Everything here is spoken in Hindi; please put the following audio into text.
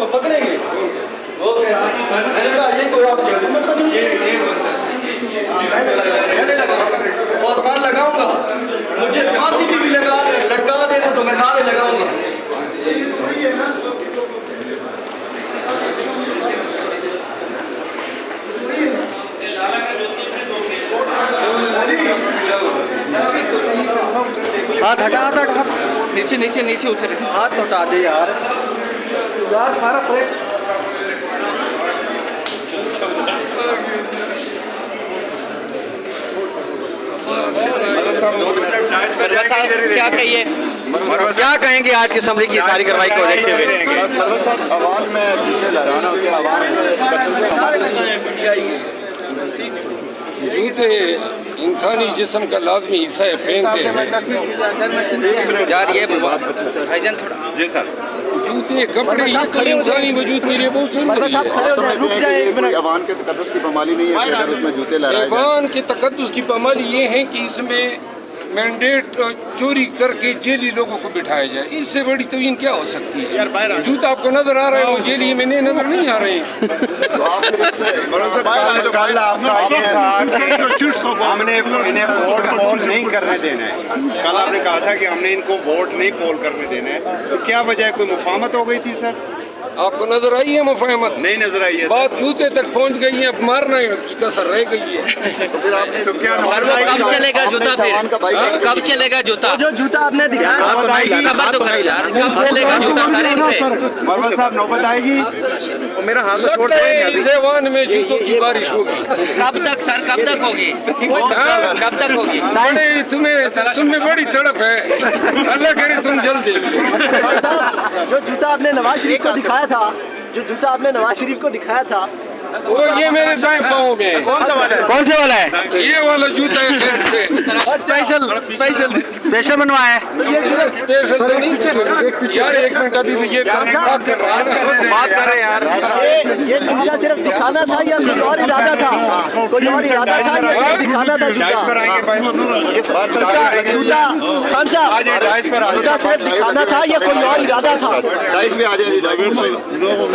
पकड़ेंगे वो मैंने कहा ये तो आप मैंने लगा और साल लगाऊंगा, मुझे फांसी भी लटका देते तो मैं नारे लगाऊंगा। हाथ हटा, हाथ हटा, नीचे नीचे नीचे उतरे, हाथ तो हटा दे यार सारा प्लेट। क्या कहिए, क्या कहेंगे आज की असम्बली की सारी कार्रवाई को देखते हुए? आवाम में जिसने लहराना होता है, आवाम जूते इंसानी जिस्म का लाजमी हिस्सा है, पहनते हैं यार ये भाईजान थोड़ा जी सर। जूते कपड़े ये तो इंसानी वजूद के लिए बहुत जरूरी है। अवान के तकद्दुस की पामाली नहीं है कि अगर उसमें जूते लहराए जाएं। ईवान के तकद्दुस की पामाली ये है कि इसमें मैंडेट चोरी करके जेली लोगों को बिठाया जाए, इससे बड़ी तवीन क्या हो सकती है? जूता आपको नजर आ रहा है, वो जेली में नजर नहीं आ रहे हैं। हमने इन्हें वोट पोल नहीं करने देना है। कल आपने कहा था कि हमने इनको वोट नहीं पोल करने देना है, तो क्या वजह है? कोई मुफाहमत हो गई थी सर? आपको नजर आई है मुफाहमत? नहीं नजर आई है। बात जूते तक पहुंच गई है, अब मारना की कसर रह गई है। तो फिर आपने तो क्या कब चलेगा जूता? फिर कब चलेगा जूता? जो जूता आपने दिखाया सबर तो करो यार, कब चलेगा जूता? मरवत साहब नौबत आएगी तो मेरा हाथ तो छोड़ इस ऐवान में जूतों की बारिश होगी। कब तक सर, कब तक होगी? कब तक होगी? बड़े तुम्हें बड़ी तड़प है, अल्लाह करे तुम जल्दी। जो जूता आपने नवाज शरीफ को दिखाया था, जो जूता आपने नवाज शरीफ को दिखाया था, वो ये मेरे दाएं पाँव में है। कौन सा वाला है? कौन से वाला है? ये वाला जूता है। स्पेशल बनवाया है? तो ये सिर्फ स्पेशल तो नहीं चलेगा यार, एक मिनट अभी ये बात कर रहा है ना, बात कर रहे हैं यार। ये जूता सिर्फ दिखाना था या कोई और इरादा था? कोई और इरादा था या सिर्फ दिखाना था डाइस पर आएंगे भाई, जूता? खान साहब, डाइस पर जूता सिर्फ दिखाना था या कोई और इरादा था? डाइस पे आ जाए।